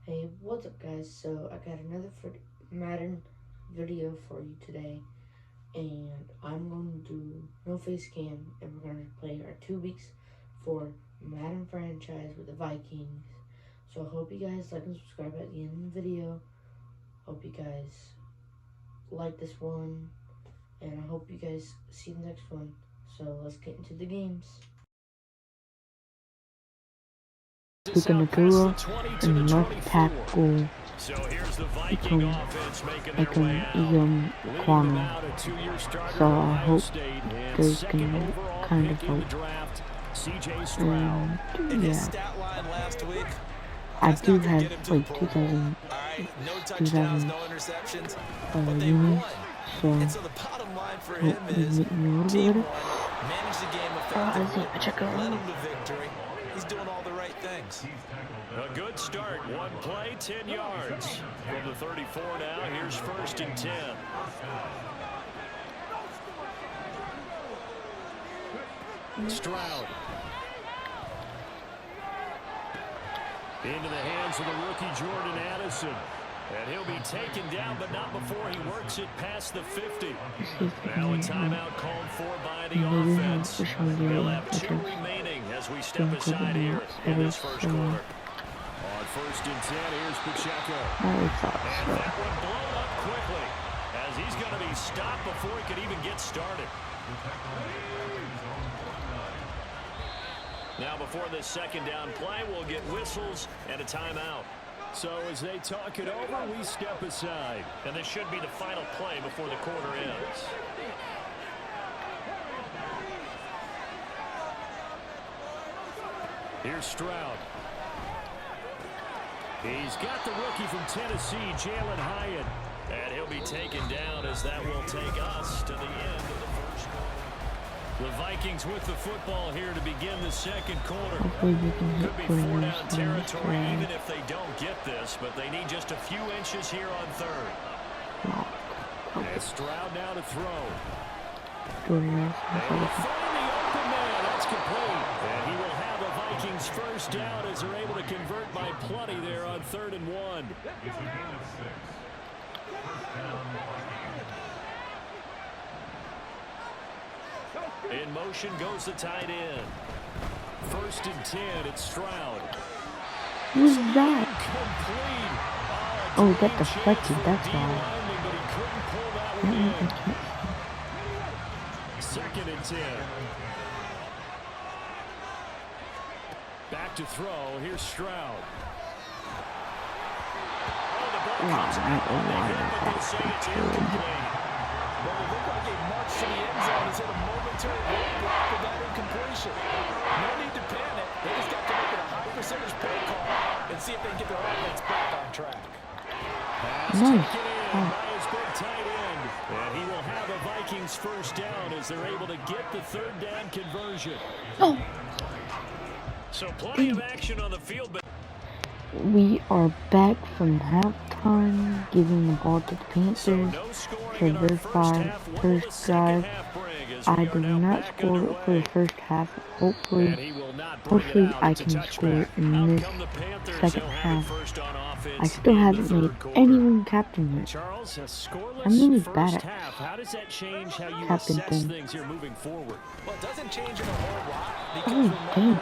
Hey, what's up guys? So I got another Madden video for you today, and I'm going to do no face cam, and we're going to play our 2 weeks for Madden franchise with the Vikings. So I hope you guys like and subscribe at the end of the video. Hope you guys like this one, and I hope you guys see the next one. So let's get into the games. We're gonna go and left tackle become like an EM corner. So I hope they can kind of help. And yeah, I do have like 2000 units, so hope you make me a little bit better. I think check it out. He's doing all the right things. A good start. One play, 10 yards. From the 34 now, here's 1st and 10. Stroud. Into the hands of the rookie Jordan Addison. And he'll be taken down, but not before he works it past the 50. Now a timeout called for by the offense. They'll have 2 remaining as we step aside here in this first quarter. On 1st and 10, here's Pacheco. And that one blown up quickly as he's going to be stopped before he could even get started. Now before this 2nd down play, we'll get whistles and a timeout. So as they talk it over, we step aside. And this should be the final play before the quarter ends. Here's Stroud. He's got the rookie from Tennessee, Jalen Hyatt. And he'll be taken down as that will take us to the end of the first quarter. The Vikings with the football here to begin the 2nd quarter. Could be 4-down territory even if they don't get this, but they need just a few inches here on 3rd. And Stroud now to throw. And he'll find the open man. That's complete. And he will have a Vikings 1st down as they're able to convert by plenty there on 3rd and 1. In motion goes the tight end. 1st and 10, it's Stroud. Who's that? Oh, that deflected, that's why. 2nd and 10. Back to throw, here's Stroud. Oh, the ball comes out. They say it's incomplete. Well, it looked like a march to the end zone. He's hit a momentary roadblock with that incompletion. No need to panic. They just got to make it a high percentage play call and see if they can get their offense back on track. Pass taken in by his big tight end. And he will have a Vikings 1st down as they're able to get the 3rd down conversion. Oh. So plenty of action on the field, but we are back from halftime, giving the ball to the Panthers for their first drive. I did not score for the first half. Hopefully I can score in this 2nd half. I still haven't made anyone captain yet. I'm really bad at captain things. Oh damn,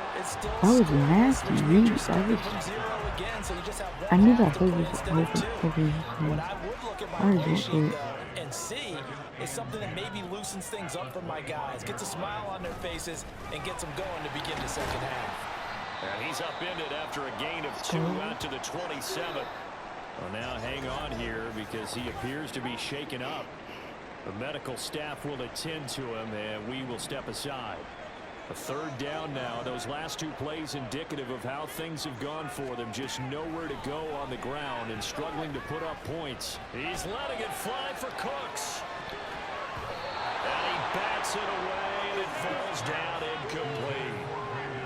that was a nasty read. I knew that play was over. Why is it? And see is something that maybe loosens things up for my guys, gets a smile on their faces, and gets them going to begin the 2nd half. And he's upended after a gain of 2 out to the 27. Well, now hang on here because he appears to be shaken up. The medical staff will attend to him, and we will step aside. A 3rd down now. Those last 2 plays indicative of how things have gone for them. Just nowhere to go on the ground and struggling to put up points. He's letting it fly for Cooks. And he bats it away, and it falls down incomplete.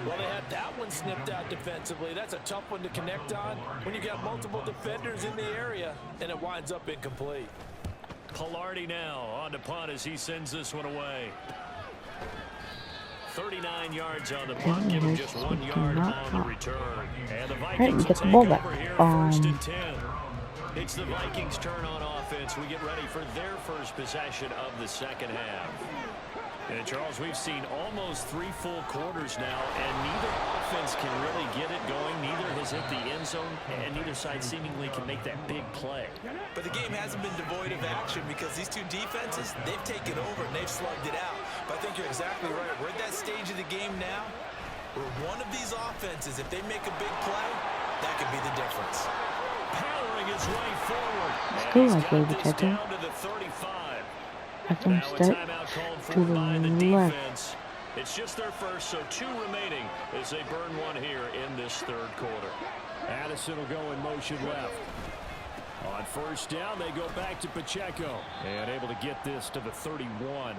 Well, they had that one snipped out defensively. That's a tough one to connect on when you got multiple defenders in the area, and it winds up incomplete. Pilardi now on to punt as he sends this one away. 39 yards on the punt, give him just 1 yard on the return. And the Alright, Vikings we will get the take ball back. over here, 1st and 10. It's the Vikings' turn on offense. We get ready for their first possession of the second half. And Charles, we've seen almost 3 full quarters now, and neither offense can really get it going. Neither has hit the end zone, and neither side seemingly can make that big play. But the game hasn't been devoid of action because these two defenses, they've taken over and they've slugged it out. But I think you're exactly right. We're at that stage of the game now where one of these offenses, if they make a big play, that could be the difference. Powering his way forward. Still like David Checker. Down to the 35. I can Now a step timeout called for to the by the left. defense. It's just their first, so 2 remaining as they burn one here in this third quarter. Addison will go in motion left. On first down, they go back to Pacheco. And able to get this to the 31.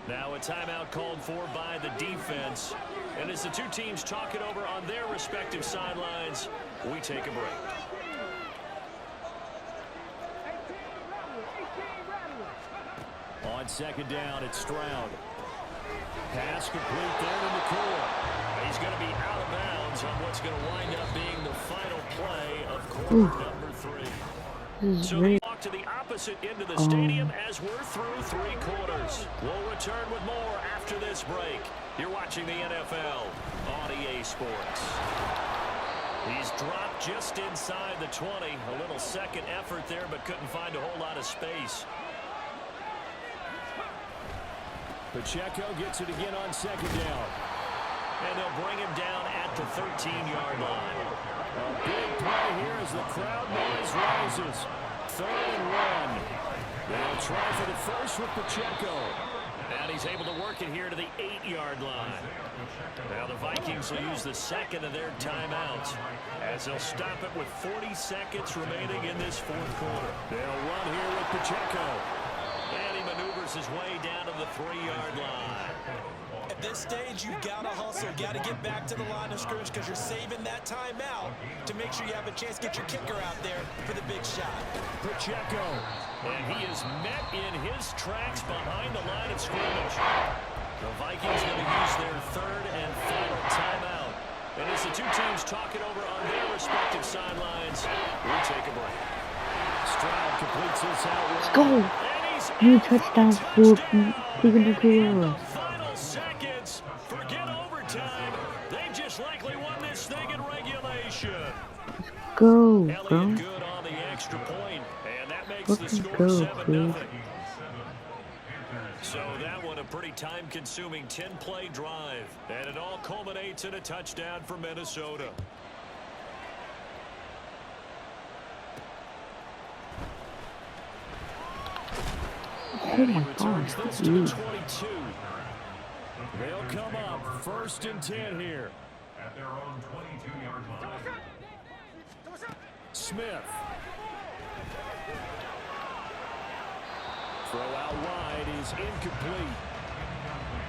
Now a timeout called for by the defense. And as the 2 teams talk it over on their respective sidelines, we take a break. On second down, it's Stroud. Pass complete there to McCoy. He's going to be out of bounds on what's going to wind up being the final play of quarter number 3. So they walk to the opposite end of the stadium as we're through 3 quarters. We'll return with more after this break. You're watching the NFL on EA Sports. He's dropped just inside the 20. A little second effort there, but couldn't find a whole lot of space. Pacheco gets it again on second down. And they'll bring him down at the 13-yard line. A big play here as the crowd noise rises. 3rd and 1. They'll try for the first with Pacheco. And he's able to work it here to the 8-yard line. Now the Vikings will use the second of their timeouts as they'll stop it with 40 seconds remaining in this fourth quarter. They'll run here with Pacheco. And he maneuvers his way down to the 3-yard line. At this stage, you've got to hustle. You've got to get back to the line of scrimmage because you're saving that timeout to make sure you have a chance to get your kicker out there for the big shot. Pacheco. And he is met in his tracks behind the line of scrimmage. The Vikings going to use their 3rd and final timeout. And as the 2 teams talk it over on their respective sidelines, we take a break. Stroud completes this out. Let's go. New touchdown for Pacheco. Final seconds. Forget overtime. They just likely won this thing in regulation. Go, bro. Elliott good on the extra point, and that makes the score Go, 7-0. So that one a pretty time-consuming 10-play drive, and it all culminates in a touchdown for Minnesota. Oh my gosh, this to 22. They'll come up 1st and 10 here. At their own 22-yard line. Smith. Throw out wide is incomplete.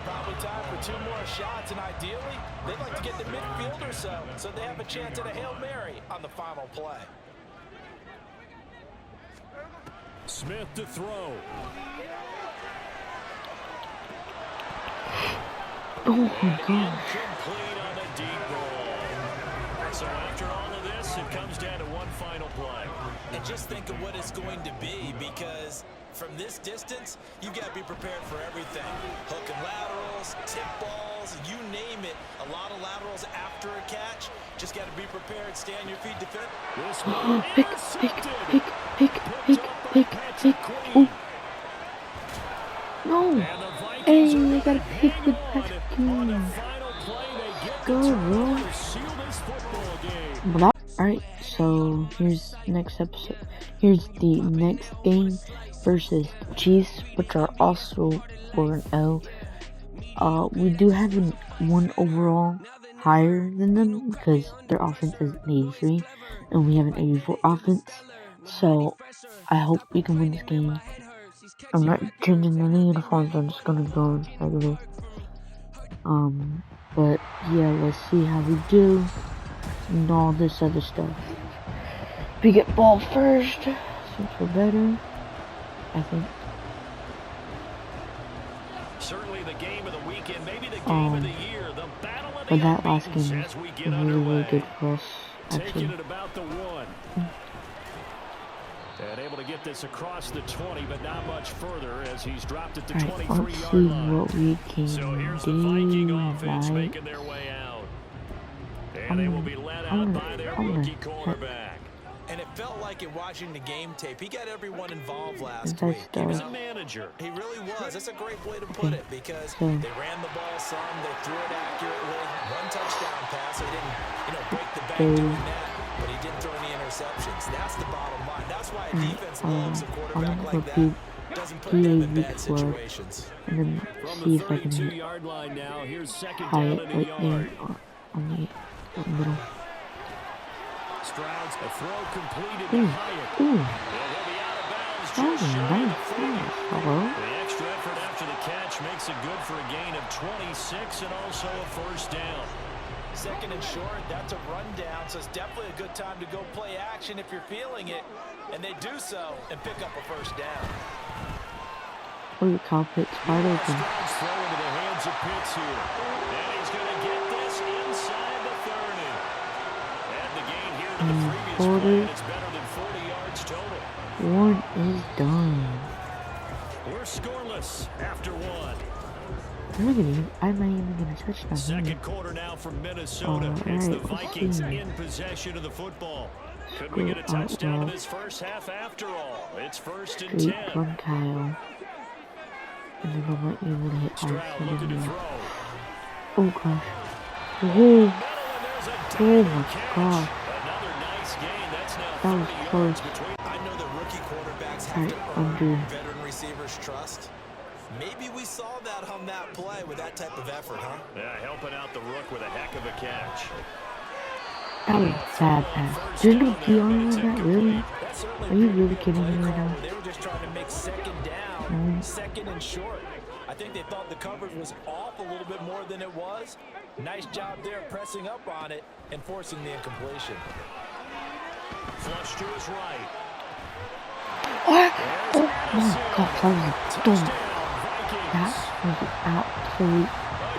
Probably time for 2 more shots, and ideally, they'd like to get the midfield or so they have a chance at a Hail Mary on the final play. Smith to throw. Oh my gosh. Incomplete on the deep ball. So after all of this, it comes down to one final play. And just think of what it's going to be, because from this distance, you've got to be prepared for everything. Hook and laterals, tip balls, you name it. A lot of laterals after a catch. Just got to be prepared, stay on your feet, defend. This Oh, one pick. Oh. No. Hey, I got a pick with Patrick. Go, bro. Alright, so here's next episode. Here's the next game versus Chiefs, which are also 4-0. We do have one overall higher than them because their offense is an 83 and we have an 84 offense. So I hope we can win this game. I'm not changing any uniforms, I'm just gonna go in regular. But yeah, let's see how we do and all this other stuff. We get ball first, since we're better, I think. Certainly the game of the weekend, maybe the game of the year, the battle of the but that last game as we was get really good for us, Taking actually. it about the 1. And able to get this across the 20, but not much further as he's dropped it to 23-yard line. What we can so here's the Viking offense right? making their way out. And they will be led out by their rookie quarterback. And it felt like in watching the game tape, he got everyone involved last week. He was a manager. He really was. That's a great way to put it because they ran the ball some, they threw it accurately. 1 touchdown pass. He didn't, break the bank doing that, but he didn't throw any interceptions. That's the bottom line. That's why a defense loves a quarterback like that. Doesn't put them in bad situations. And then From see the if I can 32-yard line now, here's second high down it in the right yard. there on the middle. Stroud's a throw completed Ooh, to Hyatt. ooh, He'll be out of bounds that was just a shy of nice the 40. pass. Hello? The extra effort after the catch makes it good for a gain of 26 and also a first down. Second and short, that's a rundown, so it's definitely a good time to go play action if you're feeling it. And they do so and pick up a first down. Ooh, Kyle Pitts wide open. Stroud's throw into the hands of Pitts here. And he's going to get this inside the 30. And the gain here to the previous play, and it's better than 40 yards total. 1 is done. We're scoreless after 1. I'm not even gonna touch that. Second quarter now from Minnesota. It's the Vikings in possession of the football. Could we get a touchdown in this first half after all? It's first and 10. Straight from Kyle. And then I'm not able to hit Stroud looking to throw. Oh gosh. Whoa. Oh my gosh. Another nice gain. That's now That was 30 close. yards between. I know that rookie quarterbacks have to earn veteran receivers' trust. Maybe we saw that on that play with that type of effort, huh? Yeah, helping out the rook with a heck of a catch. That was a bad pass. There's no PR on that, really? Are you really kidding me right now? They were just trying to make second down, second and short. I think they thought the coverage was off a little bit more than it was. Nice job there pressing up on it and forcing the incompletion. Flush to his right. What? Oh my god, that was a dumb. That was an absolute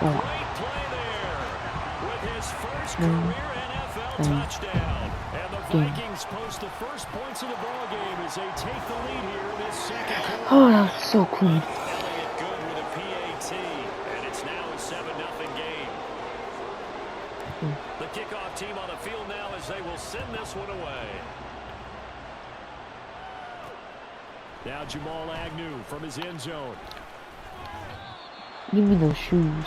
bomb. Great play there with his first career NFL touchdown. And the Vikings post the first points of the ball game as they take the lead here in this second quarter. Oh, that was so clean. Elliott good with a PAT, and it's now a 7-0 game. The kickoff team on the field now as they will send this one away. Now Jamal Agnew from his end zone. Give me those shoes.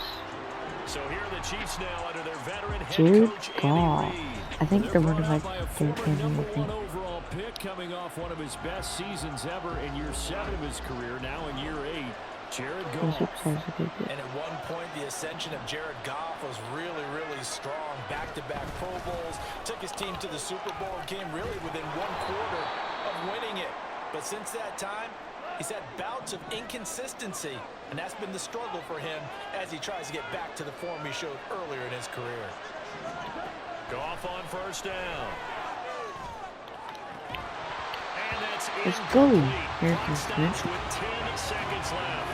So here are the Chiefs now under their veteran head Jared coach Goff. Andy Reid. I think the running back They're is former Derrick number Henry. 1 overall pick coming off one of his best seasons ever in year 7 of his career, now in year 8. Jared Goff. And at one point, the ascension of Jared Goff was really, really strong. Back-to-back Pro Bowls, took his team to the Super Bowl and came really within 1 quarter of winning it. But since that time, he's had bouts of inconsistency, and that's been the struggle for him as he tries to get back to the form he showed earlier in his career. Goff on first down. And that's Let's go. incomplete. Here's Clock your stops with 10 seconds left.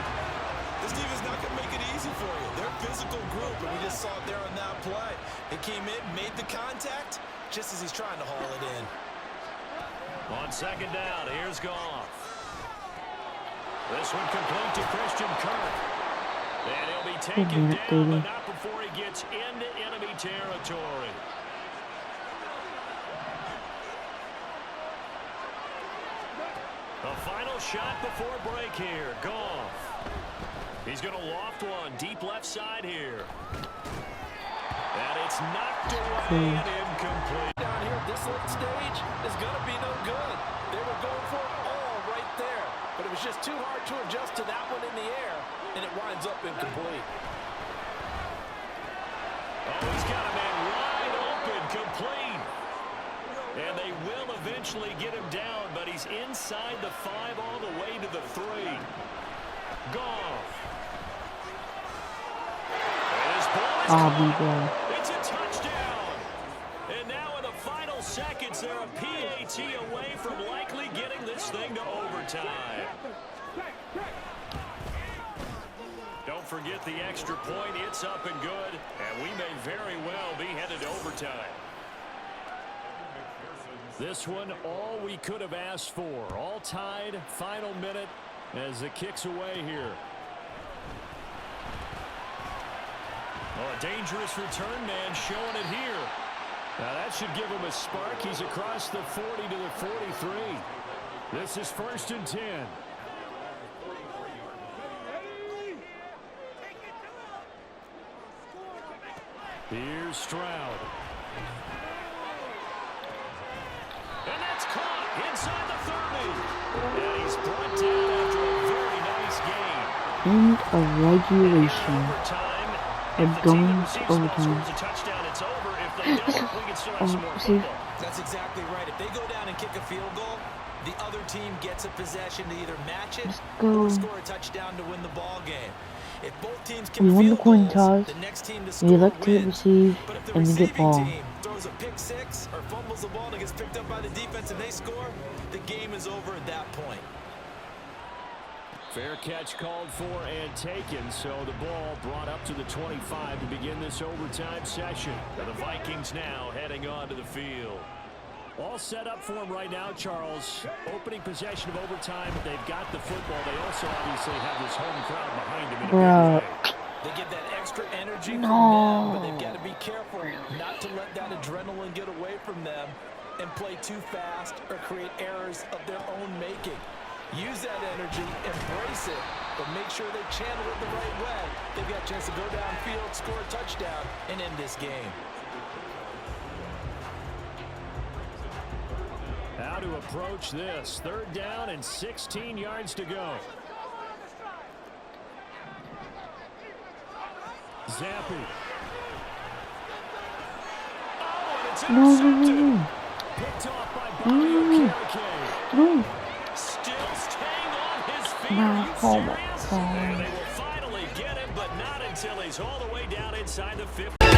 This team is not going to make it easy for you. They're a physical group, and we just saw it there on that play. He came in, made the contact, just as he's trying to haul it in. On second down, here's Goff. This one complete to Christian Kirk. And he'll be taken down, but not before he gets into enemy territory. A final shot before break here. Goff. He's going to loft one deep left side here. And it's knocked away and incomplete. Down here at this late stage is going to be no good. They were going for it all right there, but it was just too hard to adjust to that one in the air, and it winds up incomplete. Oh, he's got a man wide open, complete. And they will eventually get him down, but he's inside the 5 all the way to the 3. Goff. It's a touchdown. And now in the final seconds, they're a PAT away from likely getting this thing to overtime. Don't forget the extra point. It's up and good, and we may very well be headed to overtime. This one, all we could have asked for. All tied, final minute as it kicks away here. Oh, a dangerous return man showing it here. Now that should give him a spark. He's across the 40 to the 43. This is 1st and 10. Here's Stroud. And that's caught inside the 30. And he's brought down after a very nice game. End of regulation. We're going to overtime. Oh, see? That's exactly right. If they go down and kick a field goal, the other team gets a possession to either match it or score a touchdown to win the ball game. If both teams kick We won the field coin goals, toss. the next team to We score elect to wins. receive, But if the and we get receiving ball. team throws a pick six or fumbles the ball and it gets picked up by the defense and they score, the game is over at that point. Fair catch called for and taken, so the ball brought up to the 25 to begin this overtime session. The Vikings now heading onto the field. All set up for them right now, Charles. Opening possession of overtime. They've got the football. They also obviously have this home crowd behind them. Bro. They get that extra energy from them, but they've got to be careful not to let that adrenaline get away from them and play too fast or create errors of their own making. Use that energy, embrace it, but make sure they channel it the right way. They've got a chance to go downfield, score a touchdown, and end this game. How to approach this. 3rd down and 16 yards to go. Zappi. Oh, and it's intercepted. Picked off by Bobby Okereke. Still staying on his feet. Are you serious? And they will finally get him, but not until he's all the way down inside the 50.